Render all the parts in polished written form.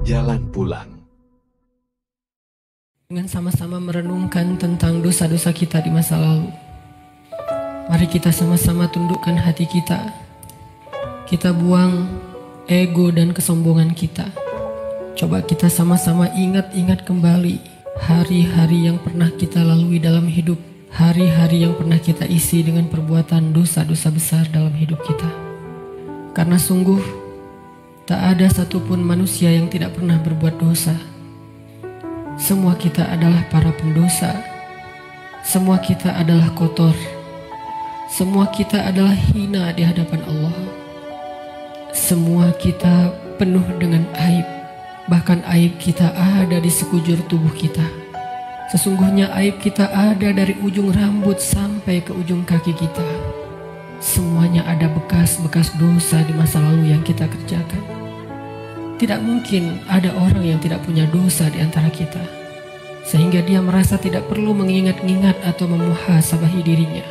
Jalan pulang. Dengan sama-sama merenungkan tentang dosa-dosa kita di masa lalu, mari kita sama-sama tundukkan hati kita. Kita buang ego dan kesombongan kita. Coba kita sama-sama ingat-ingat kembali hari-hari yang pernah kita lalui dalam hidup. Hari-hari yang pernah kita isi dengan perbuatan dosa-dosa besar dalam hidup kita. Karena sungguh tak ada satupun manusia yang tidak pernah berbuat dosa. Semua kita adalah para pendosa. Semua kita adalah kotor. Semua kita adalah hina di hadapan Allah. Semua kita penuh dengan aib. Bahkan aib kita ada di sekujur tubuh kita. Sesungguhnya aib kita ada dari ujung rambut sampai ke ujung kaki kita. Semuanya ada bekas-bekas dosa di masa lalu yang kita kerjakan. Tidak mungkin ada orang yang tidak punya dosa di antara kita, sehingga dia merasa tidak perlu mengingat-ingat atau memuhasabahi dirinya.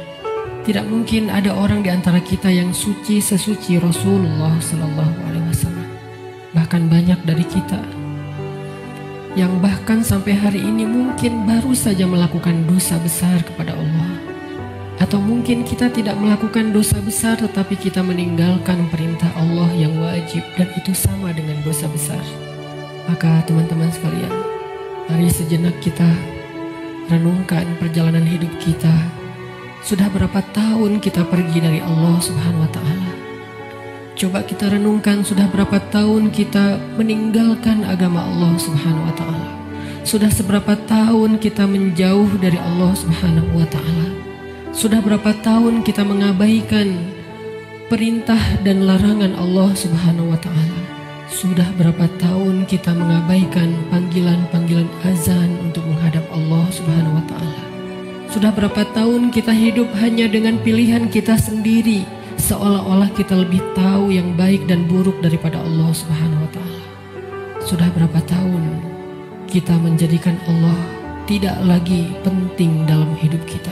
Tidak mungkin ada orang di antara kita yang suci sesuci Rasulullah SAW. Bahkan banyak dari kita yang bahkan sampai hari ini mungkin baru saja melakukan dosa besar kepada Allah. Atau mungkin kita tidak melakukan dosa besar tetapi kita meninggalkan perintah Allah yang wajib, dan itu sama dengan dosa besar. Maka teman-teman sekalian, mari sejenak kita renungkan perjalanan hidup kita. Sudah berapa tahun kita pergi dari Allah Subhanahu wa Ta'ala? Coba kita renungkan, sudah berapa tahun kita meninggalkan agama Allah Subhanahu wa Ta'ala? Sudah seberapa tahun kita menjauh dari Allah Subhanahu wa Ta'ala? Sudah berapa tahun kita mengabaikan perintah dan larangan Allah Subhanahu wa Ta'ala? Sudah berapa tahun kita mengabaikan panggilan-panggilan azan untuk menghadap Allah Subhanahu wa Ta'ala? Sudah berapa tahun kita hidup hanya dengan pilihan kita sendiri, seolah-olah kita lebih tahu yang baik dan buruk daripada Allah Subhanahu wa Ta'ala? Sudah berapa tahun kita menjadikan Allah tidak lagi penting dalam hidup kita?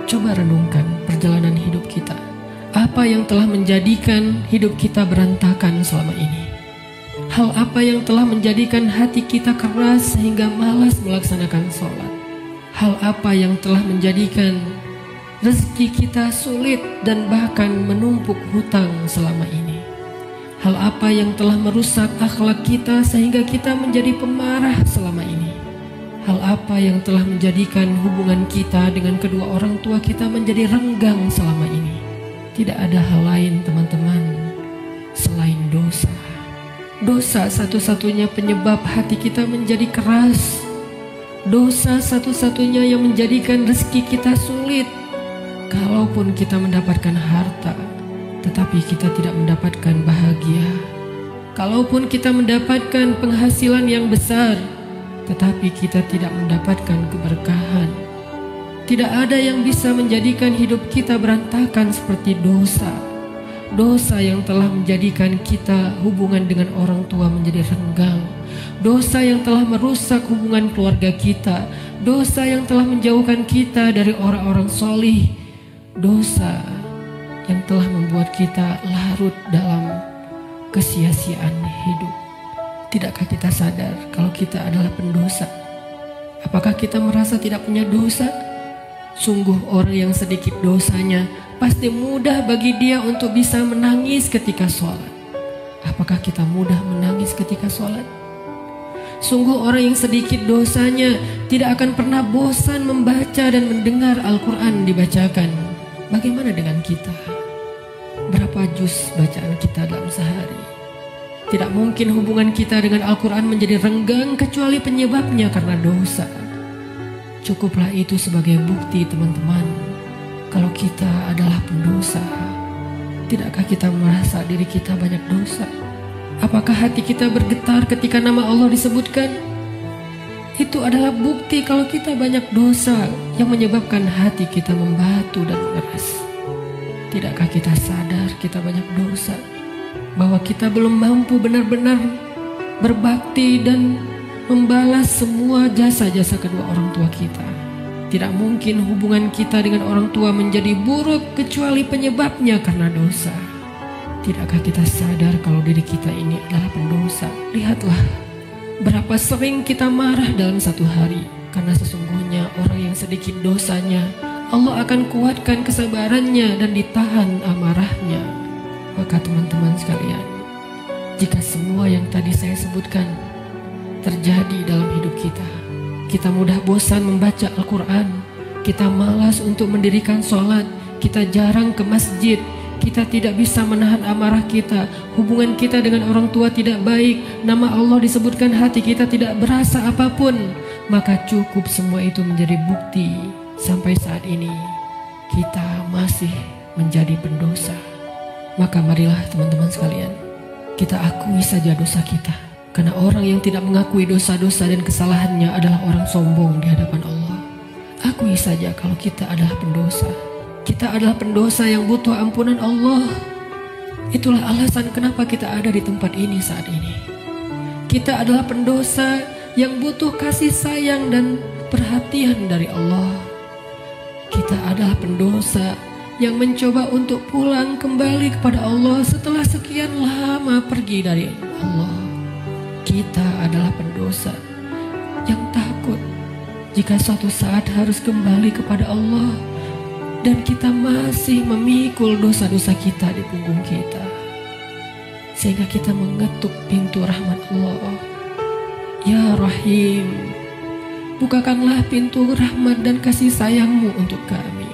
Coba renungkan perjalanan hidup kita. Apa yang telah menjadikan hidup kita berantakan selama ini? Hal apa yang telah menjadikan hati kita keras sehingga malas melaksanakan sholat? Hal apa yang telah menjadikan rezeki kita sulit dan bahkan menumpuk hutang selama ini? Hal apa yang telah merusak akhlak kita sehingga kita menjadi pemarah selama ini? Hal apa yang telah menjadikan hubungan kita dengan kedua orang tua kita menjadi renggang selama ini? Tidak ada hal lain teman-teman selain dosa. Dosa satu-satunya penyebab hati kita menjadi keras. Dosa satu-satunya yang menjadikan rezeki kita sulit. Kalaupun kita mendapatkan harta, tetapi kita tidak mendapatkan bahagia. Kalaupun kita mendapatkan penghasilan yang besar, tetapi kita tidak mendapatkan keberkahan. Tidak ada yang bisa menjadikan hidup kita berantakan seperti dosa. Dosa yang telah menjadikan kita hubungan dengan orang tua menjadi renggang. Dosa yang telah merusak hubungan keluarga kita. Dosa yang telah menjauhkan kita dari orang-orang solih. Dosa yang telah membuat kita larut dalam kesia-siaan hidup. Tidakkah kita sadar kalau kita adalah pendosa? Apakah kita merasa tidak punya dosa? Sungguh orang yang sedikit dosanya pasti mudah bagi dia untuk bisa menangis ketika sholat. Apakah kita mudah menangis ketika sholat? Sungguh orang yang sedikit dosanya tidak akan pernah bosan membaca dan mendengar Al-Quran dibacakan. Bagaimana dengan kita? Berapa juz bacaan kita dalam sehari? Tidak mungkin hubungan kita dengan Al-Quran menjadi renggang kecuali penyebabnya karena dosa. Cukuplah itu sebagai bukti teman-teman, kalau kita adalah pendosa. Tidakkah kita merasa diri kita banyak dosa? Apakah hati kita bergetar ketika nama Allah disebutkan? Itu adalah bukti kalau kita banyak dosa yang menyebabkan hati kita membatu dan mengeras. Tidakkah kita sadar kita banyak dosa? Bahwa kita belum mampu benar-benar berbakti dan membalas semua jasa-jasa kedua orang tua kita. Tidak mungkin hubungan kita dengan orang tua menjadi buruk kecuali penyebabnya karena dosa. Tidakkah kita sadar kalau diri kita ini adalah pendosa? Lihatlah Betapa sering kita marah dalam satu hari, karena sesungguhnya orang yang sedikit dosanya, Allah akan kuatkan kesabarannya dan ditahan amarahnya. Maka teman-teman sekalian, jika semua yang tadi saya sebutkan terjadi dalam hidup kita, kita mudah bosan membaca Al-Quran, kita malas untuk mendirikan sholat, kita jarang ke masjid, kita tidak bisa menahan amarah kita, hubungan kita dengan orang tua tidak baik, nama Allah disebutkan hati kita tidak berasa apapun, maka cukup semua itu menjadi bukti sampai saat ini kita masih menjadi pendosa. Maka marilah teman-teman sekalian, kita akui saja dosa kita, karena orang yang tidak mengakui dosa-dosa dan kesalahannya adalah orang sombong di hadapan Allah. Akui saja kalau kita adalah pendosa. Kita adalah pendosa yang butuh ampunan Allah. Itulah alasan kenapa kita ada di tempat ini saat ini. Kita adalah pendosa yang butuh kasih sayang dan perhatian dari Allah. Kita adalah pendosa yang mencoba untuk pulang kembali kepada Allah setelah sekian lama pergi dari Allah. Kita adalah pendosa yang takut jika suatu saat harus kembali kepada Allah, dan kita masih memikul dosa-dosa kita di punggung kita, sehingga kita mengetuk pintu rahmat Allah. Ya Rahim, bukakanlah pintu rahmat dan kasih sayangmu untuk kami.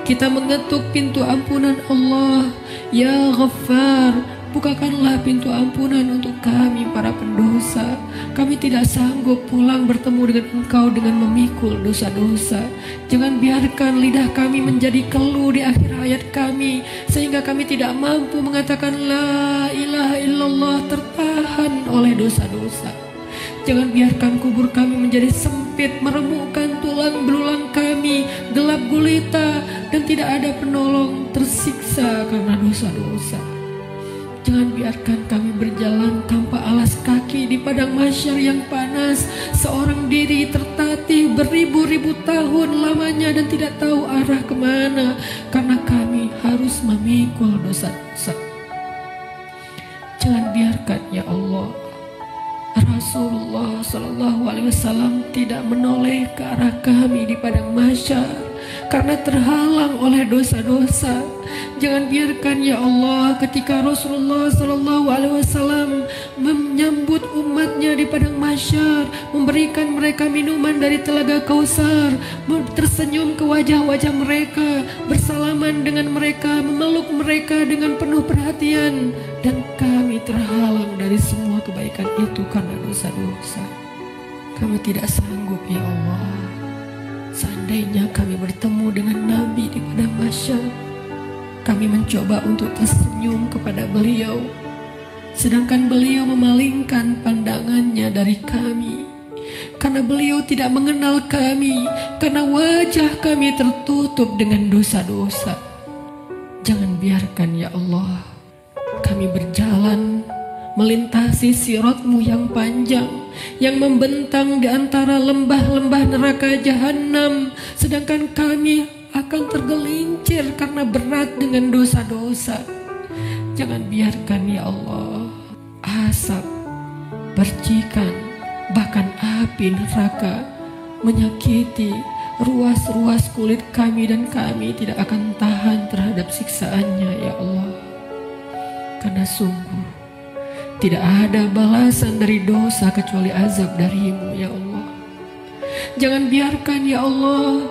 Kita mengetuk pintu ampunan Allah. Ya Ghaffar, bukakanlah pintu ampunan untuk kami para pendosa. Kami tidak sanggup pulang bertemu dengan Engkau dengan memikul dosa-dosa. Jangan biarkan lidah kami menjadi keluh di akhir hayat kami, sehingga kami tidak mampu mengatakan La ilaha illallah, tertahan oleh dosa-dosa. Jangan biarkan kubur kami menjadi sempit, meremukkan tulang belulang kami, gelap gulita, dan tidak ada penolong, tersiksa karena dosa-dosa. Jangan biarkan kami berjalan tanpa alas kaki di padang mahsyar yang panas, seorang diri tertatih beribu-ribu tahun lamanya dan tidak tahu arah kemana, karena kami harus memikul dosa-dosa. Jangan biarkan ya Allah Rasulullah SAW tidak menoleh ke arah kami di padang mahsyar karena terhalang oleh dosa-dosa. Jangan biarkan ya Allah ketika Rasulullah SAW menyambut umatnya di padang mahsyar, memberikan mereka minuman dari telaga Kausar, tersenyum ke wajah-wajah mereka, bersalaman dengan mereka, memeluk mereka dengan penuh perhatian, dan kami terhalang dari semua kebaikan itu karena dosa-dosa. Kami tidak sanggup ya Allah. Seandainya kami bertemu dengan Nabi di padang mahsyar, kami mencoba untuk tersenyum kepada beliau, sedangkan beliau memalingkan pandangannya dari kami, karena beliau tidak mengenal kami, karena wajah kami tertutup dengan dosa-dosa. Jangan biarkan ya Allah kami berjalan melintasi sirat-Mu yang panjang, yang membentang di antara lembah-lembah neraka jahanam, sedangkan kami akan tergelincir karena berat dengan dosa-dosa. Jangan biarkan ya Allah asap, percikan, bahkan api neraka menyakiti ruas-ruas kulit kami, dan kami tidak akan tahan terhadap siksaannya ya Allah. Karena sungguh tidak ada balasan dari dosa kecuali azab dari-Mu ya Allah. Jangan biarkan ya Allah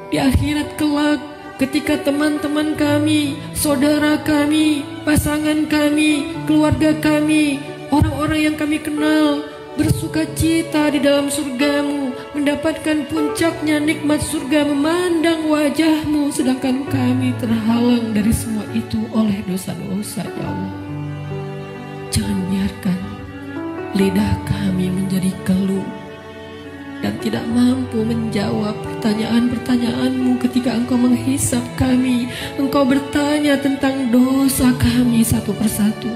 di akhirat kelak ketika teman-teman kami, saudara kami, pasangan kami, keluarga kami, orang-orang yang kami kenal bersuka cita di dalam surga-Mu, mendapatkan puncaknya nikmat surga, memandang wajah-Mu, sedangkan kami terhalang dari semua itu oleh dosa-dosa ya Allah. Jangan biarkan lidah kami menjadi keluh dan tidak mampu menjawab pertanyaan-pertanyaan-Mu ketika Engkau menghisap kami. Engkau bertanya tentang dosa kami satu persatu.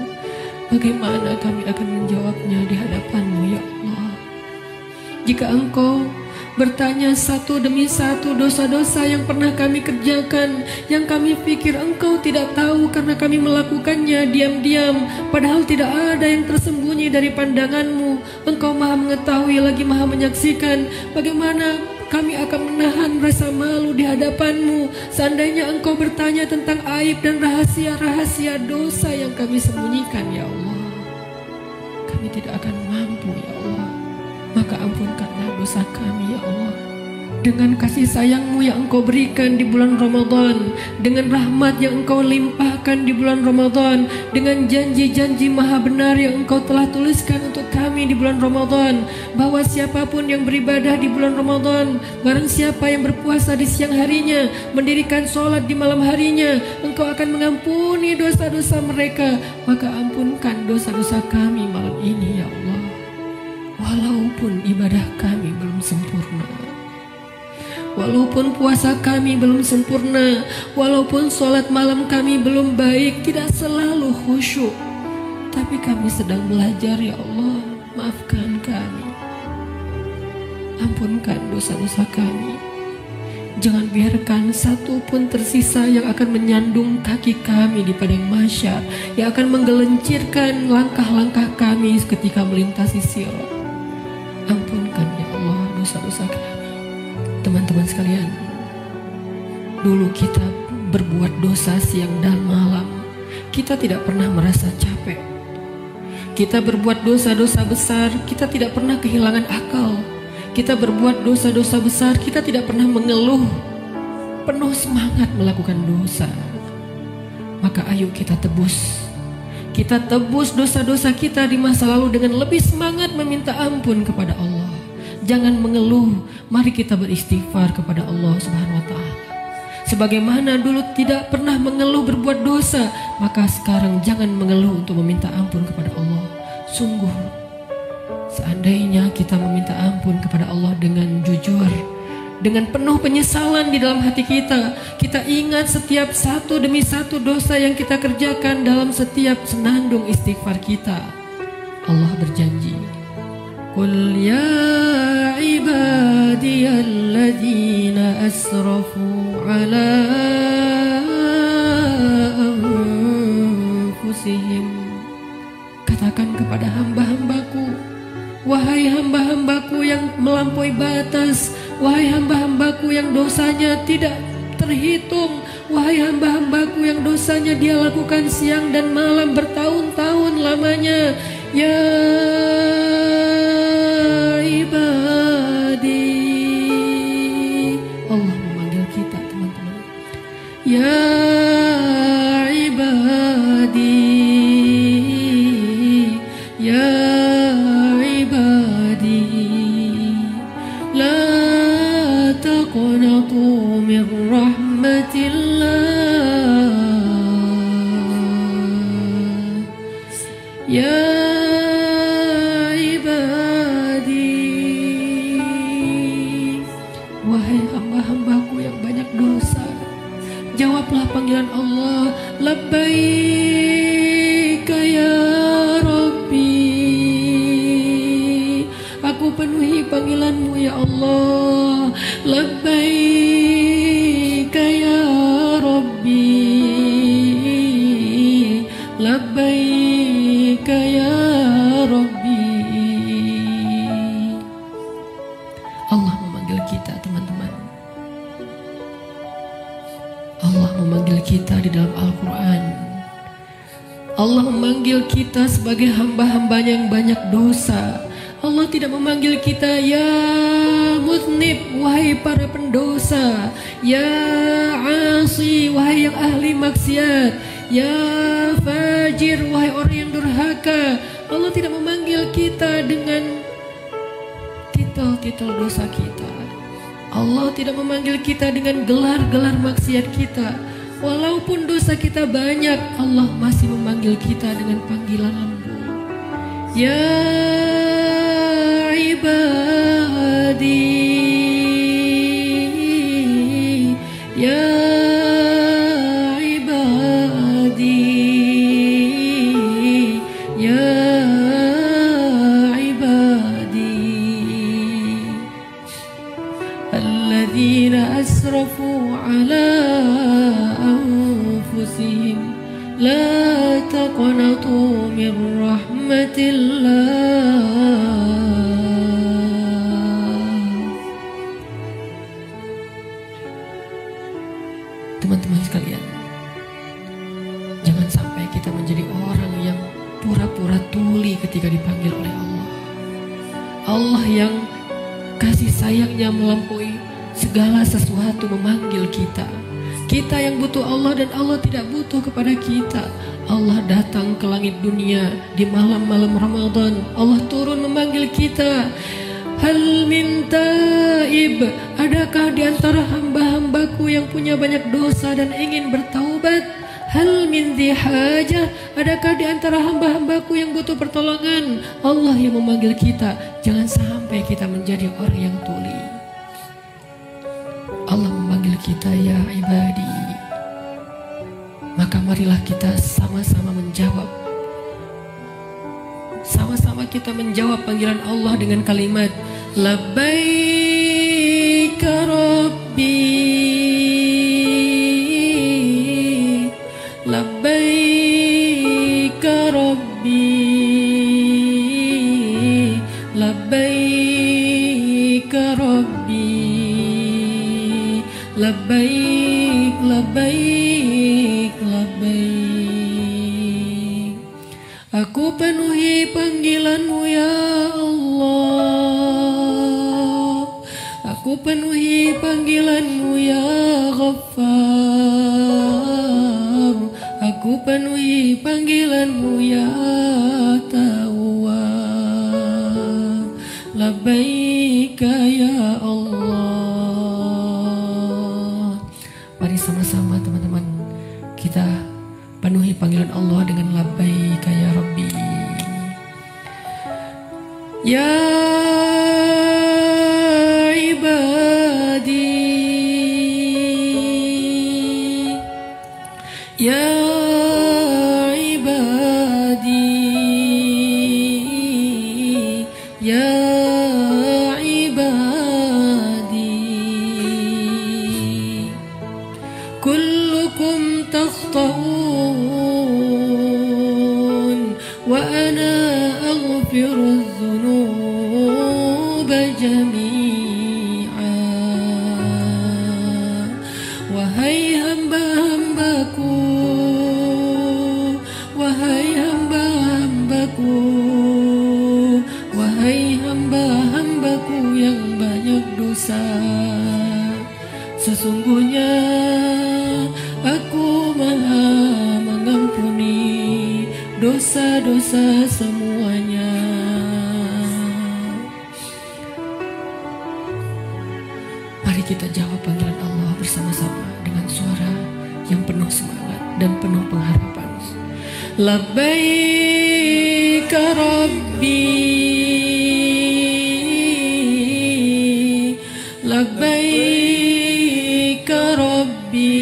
Bagaimana kami akan menjawabnya di hadapan-Mu ya Allah? Jika Engkau bertanya satu demi satu dosa-dosa yang pernah kami kerjakan, yang kami pikir Engkau tidak tahu karena kami melakukannya diam-diam, padahal tidak ada yang tersembunyi dari pandangan-Mu. Engkau Maha mengetahui lagi Maha menyaksikan. Bagaimana kami akan menahan rasa malu di hadapan-Mu seandainya Engkau bertanya tentang aib dan rahasia-rahasia dosa yang kami sembunyikan, ya Allah. Kami tidak akan mampu, ya Allah. Maka ampunkanlah dosa kami, ya Allah. Dengan kasih sayang-Mu yang Engkau berikan di bulan Ramadan, dengan rahmat yang Engkau limpahkan di bulan Ramadan, dengan janji-janji maha benar yang Engkau telah tuliskan untuk kami di bulan Ramadan, bahwa siapapun yang beribadah di bulan Ramadan, barang siapa yang berpuasa di siang harinya, mendirikan sholat di malam harinya, Engkau akan mengampuni dosa-dosa mereka. Maka ampunkan dosa-dosa kami malam ini, ya Allah. Walaupun ibadah kami belum sempurna, walaupun puasa kami belum sempurna, walaupun sholat malam kami belum baik, tidak selalu khusyuk, tapi kami sedang belajar, ya Allah. Maafkan kami, ampunkan dosa-dosa kami. Jangan biarkan satu pun tersisa yang akan menyandung kaki kami di padang mahsyar, yang akan menggelincirkan langkah-langkah kami ketika melintasi sirat. Ampunkan, ya Allah, dosa-dosa kami. Teman-teman sekalian, dulu kita berbuat dosa siang dan malam, kita tidak pernah merasa capek. Kita berbuat dosa-dosa besar, kita tidak pernah kehilangan akal. Kita berbuat dosa-dosa besar, kita tidak pernah mengeluh, penuh semangat melakukan dosa. Maka ayo kita tebus. Kita tebus dosa-dosa kita di masa lalu dengan lebih semangat meminta ampun kepada Allah. Jangan mengeluh, mari kita beristighfar kepada Allah Subhanahu wa Ta'ala. Sebagaimana dulu tidak pernah mengeluh berbuat dosa, maka sekarang jangan mengeluh untuk meminta ampun kepada Allah. Sungguh, seandainya kita meminta ampun kepada Allah dengan jujur, dengan penuh penyesalan di dalam hati kita, kita ingat setiap satu demi satu dosa yang kita kerjakan dalam setiap senandung istighfar kita. Allah berjanji, Qul ya ibadiyalladzina asrafu ala anfusihim. Katakan kepada hamba-hambaku, wahai hamba-hambaku yang melampaui batas, wahai hamba-hambaku yang dosanya tidak terhitung, wahai hamba-hambaku yang dosanya dia lakukan siang dan malam bertahun-tahun lamanya. Ya ibadi, Allah memanggil kita, teman-teman. Ya ibadi, ya ibadi, la taqnatu min rahmatillah. Ya hamba-hambaku yang banyak dosa, jawablah panggilan Allah. Labbaika ya Rabbi, aku penuhi panggilanmu ya Allah. Labbaika ya Rabbi, labbaika ya Rabbi. Allah memanggil kita, teman-teman. Allah memanggil kita di dalam Al-Quran. Allah memanggil kita sebagai hamba-hambanya yang banyak dosa. Allah tidak memanggil kita ya muznib, wahai para pendosa, ya asi, wahai yang ahli maksiat, ya fajir, wahai orang yang durhaka. Allah tidak memanggil kita dengan titel-titel dosa kita. Allah tidak memanggil kita dengan gelar-gelar maksiat kita. Walaupun dosa kita banyak, Allah masih memanggil kita dengan panggilan lembut. Ya ibadi, ya ibadi, ya ibadi. rahmatillah. Teman-teman sekalian, jangan sampai kita menjadi orang yang pura-pura tuli ketika dipanggil oleh Allah. Allah yang kasih sayangnya melampaui segala sesuatu memanggil kita. Kita yang butuh Allah dan Allah tidak butuh kepada kita. Allah datang ke langit dunia di malam-malam Ramadan. Allah turun memanggil kita. Hal min taib, adakah di antara hamba-hambaku yang punya banyak dosa dan ingin bertaubat? Hal min dihajah, adakah di antara hamba-hambaku yang butuh pertolongan? Allah yang memanggil kita. Jangan sampai kita menjadi orang yang tuli. Allah memanggil kita, ya ibadi. Maka marilah kita sama-sama menjawab. Sama-sama kita menjawab panggilan Allah dengan kalimat Labbaik Rabbi, Labbaik Rabbi, Labbaik Rabbi, Labbaik, Labbaik, Labbaik. Aku penuhi panggilanmu ya Allah. Aku penuhi panggilanmu ya Ghaffar. Aku penuhi panggilanmu ya Tawwab. Labbaika ya Allah. Mari sama-sama teman-teman kita penuhi panggilan Allah dengan labbaika ya Rabbi. Ya ibadi, ya ibadi, ya ibadi, kullukum takhta'un wa ana aghfiru dzunuba jami'a. Wahai hamba-hambaku, wahai hamba-hambaku, wahai hamba-hambaku yang banyak dosa, sesungguhnya aku maha mengampuni dosa-dosa semuanya. Mari kita jawab panggilan Allah bersama-sama dengan suara yang penuh semangat dan penuh pengharapan. Labbaik Rabbi, Labbaik Rabbi,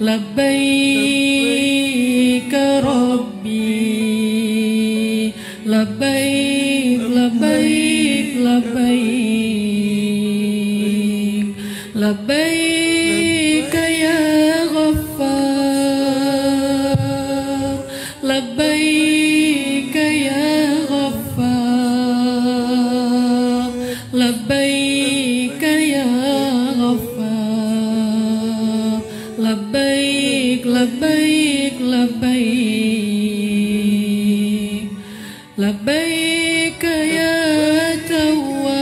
Labbaik Rabbi, Labbaik, Labbaik, Labbaik, Labbaik ya Ghaffar, Labbaik ya Ghaffar, Labbaik ya Ghaffar, Labbaik, Labbaik, Labbaik, Labbaik ya Tawwab,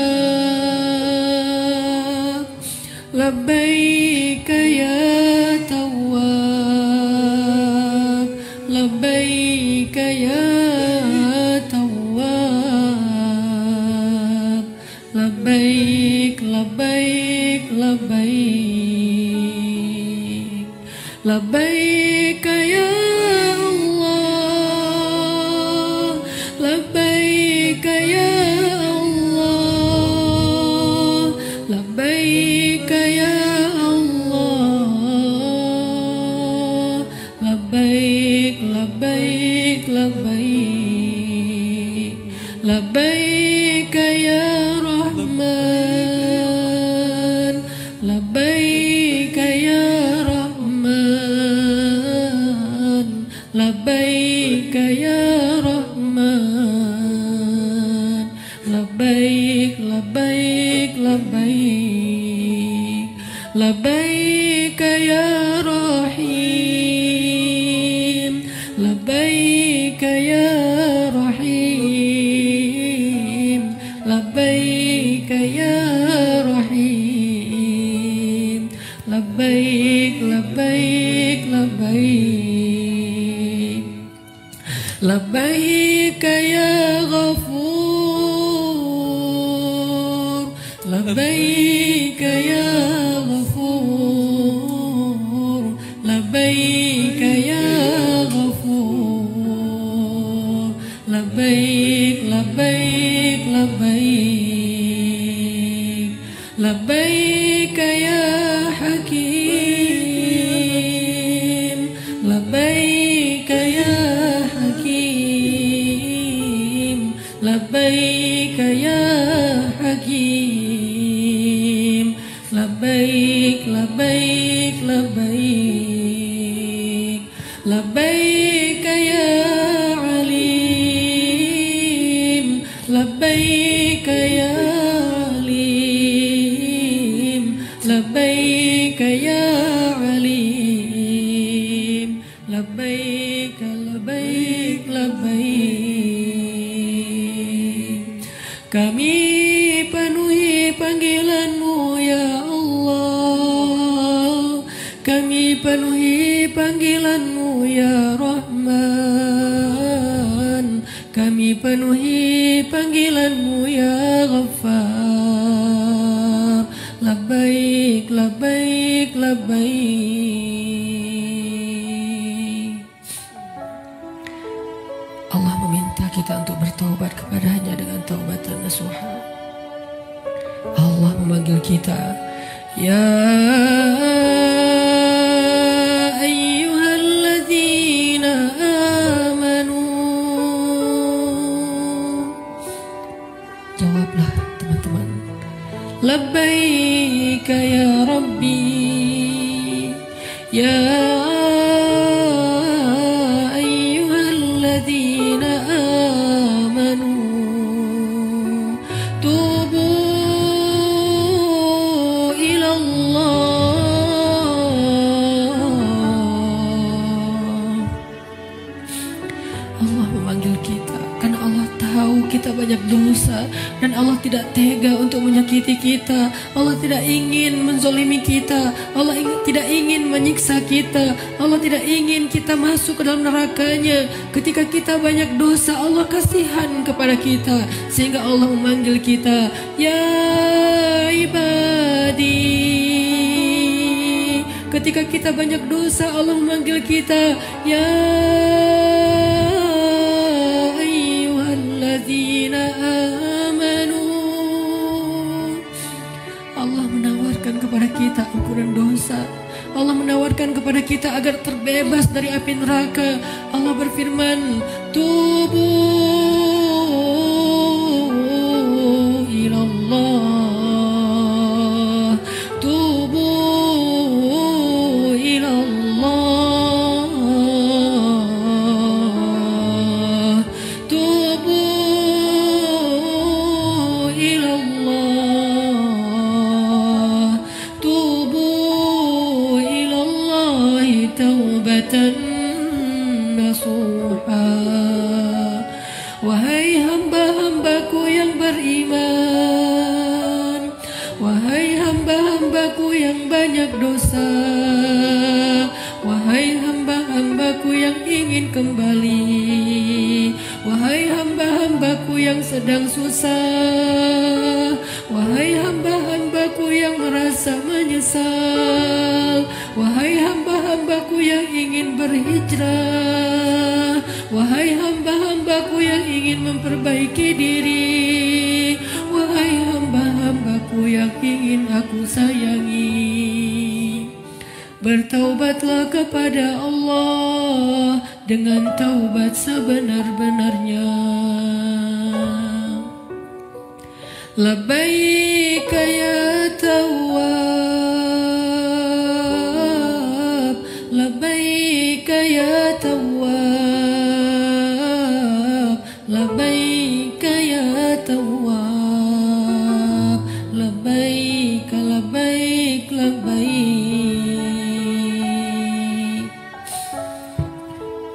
Labbaik ya Tawwab, Labbaik ya Tawwab, Labbaik, Labbaik, Labbaik, Labbaik ya Allah, Labbaik ya Allah, Labbaik ya Allah, Labbaik, Labbaik, Labbaik, Labbaik ya Rahman, Labbaik ya Rahman, labbaik ya Rahman, labbaik labbaik labbaik, labbaik ya Rahim, labbaik ya Rahim, labbaik ya Rahim, labbaik labbaik labbaik, labbaik ya Ghafur, labbaik ya Ghafur, labbaik ya Ghafur, labbaik labbaik labbaik, labbaik ya Hakim, labbaik ya Hakim, labbaik ya Hakim, labbaik labbaik labbaik, labbaik ya Alim, labbaik ya Alim, labbaik ya Alim, labbaik labbaik labbaik. Kami penuhi panggilan-Mu ya Allah, kami penuhi panggilan-Mu ya Rahman, kami penuhi panggilan-Mu ya Ghaffar, labbaik labbaik labbaik. Allah meminta kita untuk bertaubat kepadanya dengan taubatan nasuha. Allah memanggil kita, ya ayyuhalladzina amanu. Jawablah teman-teman, labbaik ya Rabbi, ya ayyuhalladzina amanu, tubu Allah memanggil kita karena Allah tahu kita banyak dosa dan Allah tidak tega untuk menyakiti kita. Allah tidak ingin menzolimi kita. Allah tidak ingin menyiksa kita. Allah tidak ingin kita masuk ke dalam nerakanya. Ketika kita banyak dosa, Allah kasihan kepada kita sehingga Allah memanggil kita, ya ibadi. Ketika kita banyak dosa, Allah memanggil kita, ya ayyuhalladzina amanu. Allah menawarkan kepada kita ampunan dosa. Allah menawarkan kepada kita agar terbebas dari api neraka. Allah berfirman, tubu ilallah, tubu ilallah, tubu ilallah, tubu ilallahi taubatan nasuha. Wahai hamba-hambaku yang beriman, wahai hamba-hambaku yang banyak dosa, wahai hamba-hambaku yang ingin kembali, wahai hamba-hambaku yang sedang susah, wahai hamba-hambaku yang merasa menyesal, wahai hamba-hambaku yang ingin berhijrah, wahai hamba-hambaku yang ingin memperbaiki diri, wahai hamba-hambaku yang ingin aku sayangi, bertaubatlah kepada Allah dengan taubat sebenar-benarnya. Labbaik ya Tawwab, labbaik ya Tawwab,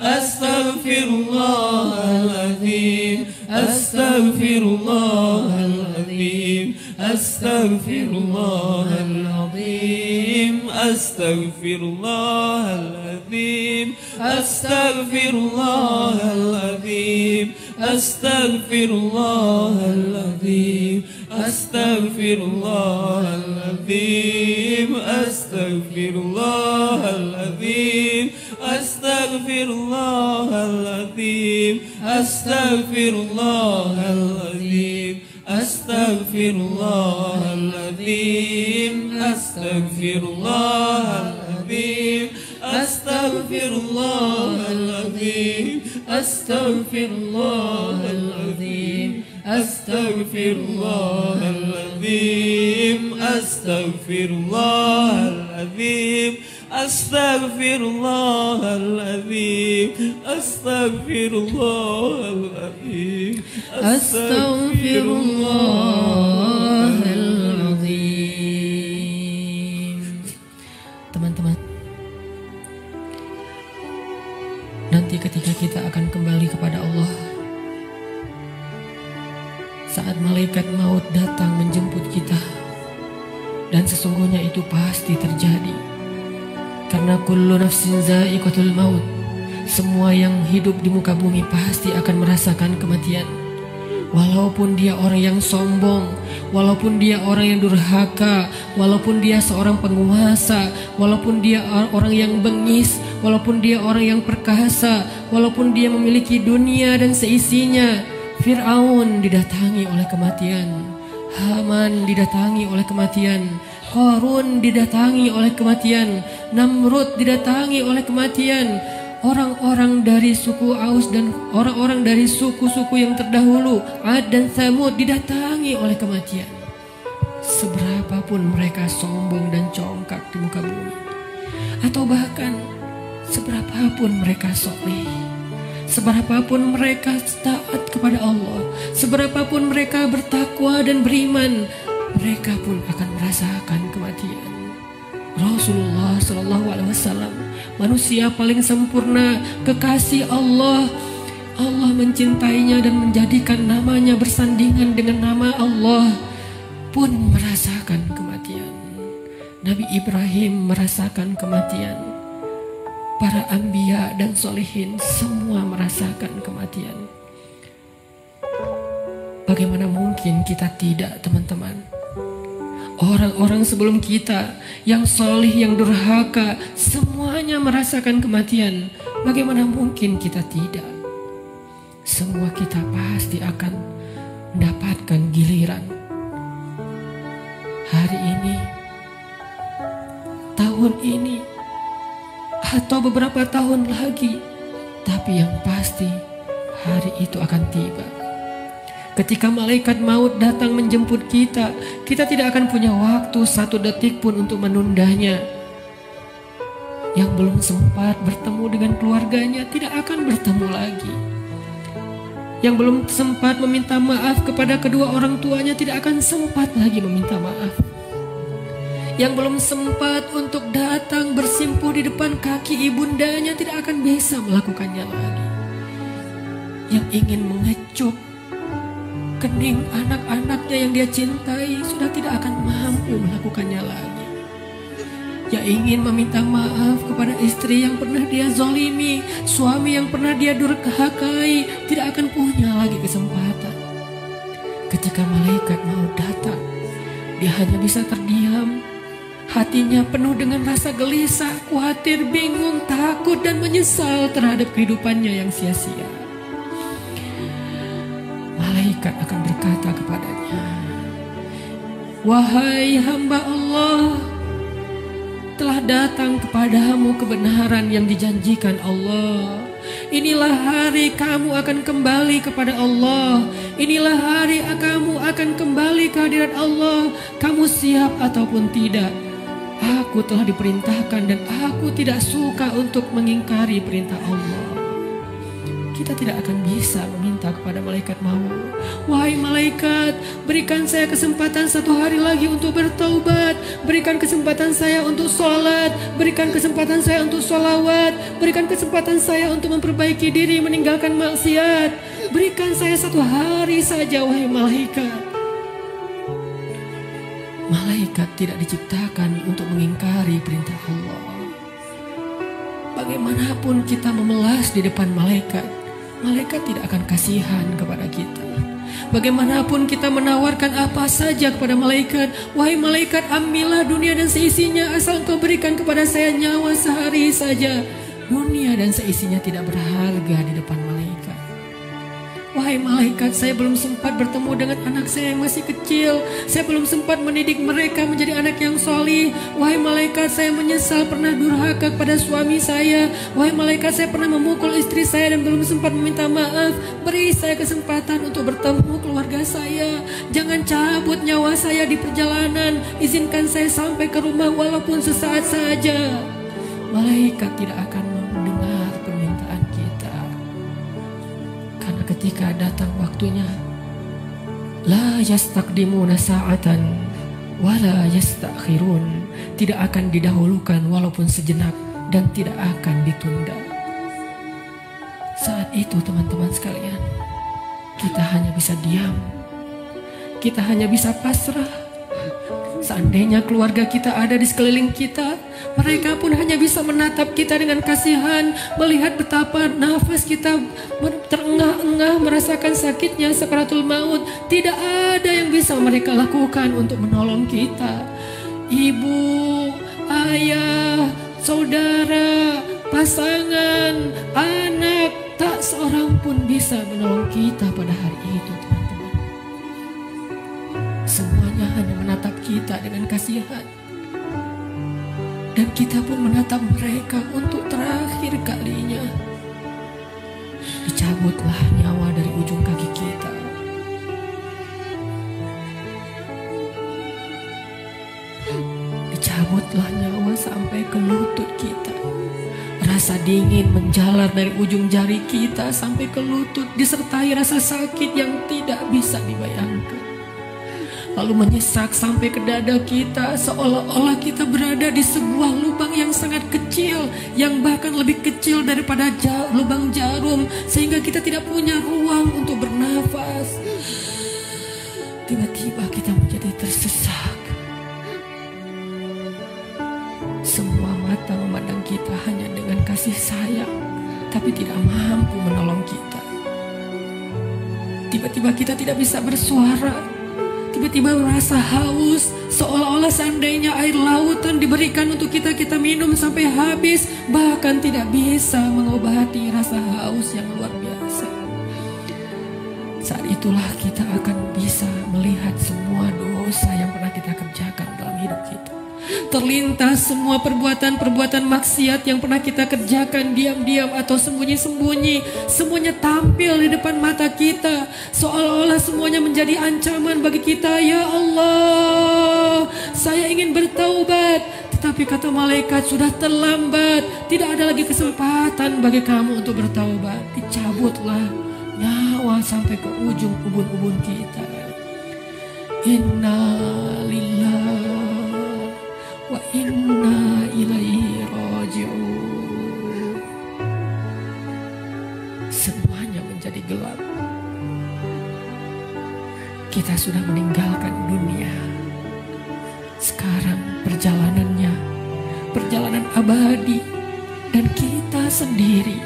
أستغفر الله العظيم أستغفر الله العظيم أستغفر الله العظيم أستغفر الله العظيم أستغفر الله العظيم أستغفر الله العظيم أستغفر الله العظيم أستغفر الله العظيم أستغفر الله العظيم أستغفر الله العظيم أستغفر الله العظيم أستغفر الله العظيم أستغفر الله العظيم أستغفر الله العظيم أستغفر الله العظيم أستغفر الله العظيم أستغفر الله العظيم أستغفر الله العظيم أستغفر الله العظيم. Teman-teman, nanti ketika kita akan kembali kepada Allah, saat malaikat maut datang menjemput kita, dan sesungguhnya itu pasti terjadi, karena kullu nafsin za'iqatul maut, semua yang hidup di muka bumi pasti akan merasakan kematian. Walaupun dia orang yang sombong, walaupun dia orang yang durhaka, walaupun dia seorang penguasa, walaupun dia orang yang bengis, walaupun dia orang yang perkasa, walaupun dia memiliki dunia dan seisinya. Fir'aun didatangi oleh kematian, Haman didatangi oleh kematian, Qarun didatangi oleh kematian, Namrud didatangi oleh kematian. Orang-orang dari suku Aus dan orang-orang dari suku-suku yang terdahulu, Ad dan Tsamud, didatangi oleh kematian. Seberapapun mereka sombong dan congkak di muka bumi, atau bahkan seberapapun mereka soleh, seberapapun mereka taat kepada Allah, seberapapun mereka bertakwa dan beriman, mereka pun akan merasakan kematian. Rasulullah SAW, manusia paling sempurna, kekasih Allah. Allah mencintainya dan menjadikan namanya bersandingan dengan nama Allah, pun merasakan kematian. Nabi Ibrahim merasakan kematian. Para anbiya dan solihin semua merasakan kematian. Bagaimana mungkin kita tidak, teman-teman? Orang-orang sebelum kita yang solih, yang durhaka, semuanya merasakan kematian. Bagaimana mungkin kita tidak? Semua kita pasti akan mendapatkan giliran. Hari ini, tahun ini, atau beberapa tahun lagi. Tapi yang pasti hari itu akan tiba. Ketika malaikat maut datang menjemput kita, kita tidak akan punya waktu satu detik pun untuk menundanya. Yang belum sempat bertemu dengan keluarganya tidak akan bertemu lagi. Yang belum sempat meminta maaf kepada kedua orang tuanya tidak akan sempat lagi meminta maaf. Yang belum sempat untuk datang bersimpuh di depan kaki ibundanya tidak akan bisa melakukannya lagi. Yang ingin mengecup kening anak-anaknya yang dia cintai sudah tidak akan mampu melakukannya lagi. Yang ingin meminta maaf kepada istri yang pernah dia zalimi, suami yang pernah dia durhakai, tidak akan punya lagi kesempatan. Ketika malaikat mau datang, dia hanya bisa terdiam. Hatinya penuh dengan rasa gelisah, khawatir, bingung, takut, dan menyesal terhadap kehidupannya yang sia-sia. Malaikat akan berkata kepadanya, "Wahai hamba Allah, telah datang kepadamu kebenaran yang dijanjikan Allah. Inilah hari kamu akan kembali kepada Allah. Inilah hari kamu akan kembali ke hadirat Allah. Kamu siap ataupun tidak? Aku telah diperintahkan dan aku tidak suka untuk mengingkari perintah Allah." kita tidak akan bisa meminta kepada malaikat maut, wahai malaikat, berikan saya kesempatan 1 hari lagi untuk bertaubat, berikan kesempatan saya untuk sholat, berikan kesempatan saya untuk sholawat, berikan kesempatan saya untuk memperbaiki diri, meninggalkan maksiat, berikan saya 1 hari saja, wahai malaikat. Malaikat tidak diciptakan untuk mengingkari perintah Allah. Bagaimanapun kita memelas di depan malaikat, malaikat tidak akan kasihan kepada kita. Bagaimanapun kita menawarkan apa saja kepada malaikat, wahai malaikat, ambillah dunia dan seisinya asal engkau berikan kepada saya nyawa sehari saja. Dunia dan seisinya tidak berharga di depan malaikat. Wahai malaikat, saya belum sempat bertemu dengan anak saya yang masih kecil. Saya belum sempat mendidik mereka menjadi anak yang solih. Wahai malaikat, saya menyesal pernah durhaka kepada suami saya. Wahai malaikat, saya pernah memukul istri saya dan belum sempat meminta maaf. Beri saya kesempatan untuk bertemu keluarga saya. Jangan cabut nyawa saya di perjalanan. Izinkan saya sampai ke rumah walaupun sesaat saja. Malaikat tidak akan mendengar permintaan kita. Karena ketika datang waktunya, la yastaqdimuna sa'atan wala yastakhirun, tidak akan didahulukan walaupun sejenak dan tidak akan ditunda. Saat itu teman-teman sekalian, kita hanya bisa diam, kita hanya bisa pasrah. Seandainya keluarga kita ada di sekeliling kita, mereka pun hanya bisa menatap kita dengan kasihan, melihat betapa nafas kita terengah-engah, merasakan sakitnya sakaratul maut. Tidak ada yang bisa mereka lakukan untuk menolong kita. Ibu, ayah, saudara, pasangan, anak, tak seorang pun bisa menolong kita pada hari itu, teman-teman. Semuanya hanya menatap kita dengan kasihan. Dan kita pun menatap mereka untuk terakhir kalinya. Dicabutlah nyawa dari ujung kaki kita. Dicabutlah nyawa sampai ke lutut kita. Rasa dingin menjalar dari ujung jari kita sampai ke lutut, disertai rasa sakit yang tidak bisa dibayangkan. Lalu menyesak sampai ke dada kita, seolah-olah kita berada di sebuah lubang yang sangat kecil, yang bahkan lebih kecil daripada lubang jarum, sehingga kita tidak punya ruang untuk bernafas. Tiba-tiba kita menjadi tersesak. Semua mata memandang kita hanya dengan kasih sayang, tapi tidak mampu menolong kita. Tiba-tiba kita tidak bisa bersuara. Tiba-tiba merasa haus, seolah-olah seandainya air lautan diberikan untuk kita, kita minum sampai habis, bahkan tidak bisa mengobati rasa haus yang luar biasa. Saat itulah kita akan bisa melihat semua dosa yang pernah kita kerjakan dalam hidup kita. Terlintas semua perbuatan-perbuatan maksiat yang pernah kita kerjakan diam-diam atau sembunyi-sembunyi. Semuanya tampil di depan mata kita, seolah-olah semuanya menjadi ancaman bagi kita. Ya Allah, saya ingin bertaubat, tetapi kata malaikat sudah terlambat. Tidak ada lagi kesempatan bagi kamu untuk bertaubat. Dicabutlah nyawa sampai ke ujung ubun-ubun kita. Inna lillahi wa inna ilaihi raji'un. Semuanya menjadi gelap. Kita sudah meninggalkan dunia. Sekarang perjalanannya, perjalanan abadi, dan kita sendiri.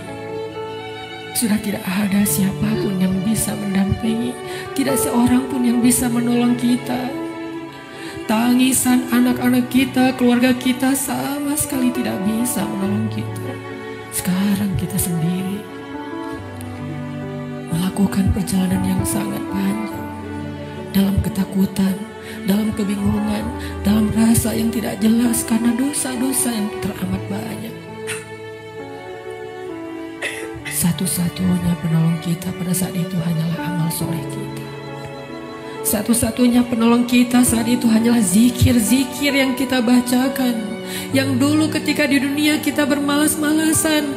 Sudah tidak ada siapapun yang bisa mendampingi, tidak seorang pun yang bisa menolong kita. Tangisan anak-anak kita, keluarga kita sama sekali tidak bisa menolong kita. Sekarang kita sendiri melakukan perjalanan yang sangat panjang, dalam ketakutan, dalam kebingungan, dalam rasa yang tidak jelas karena dosa-dosa yang teramat banyak. Satu-satunya penolong kita pada saat itu hanyalah amal soleh kita. Satu-satunya penolong kita saat itu hanyalah zikir-zikir yang kita bacakan. Yang dulu ketika di dunia kita bermalas-malasan,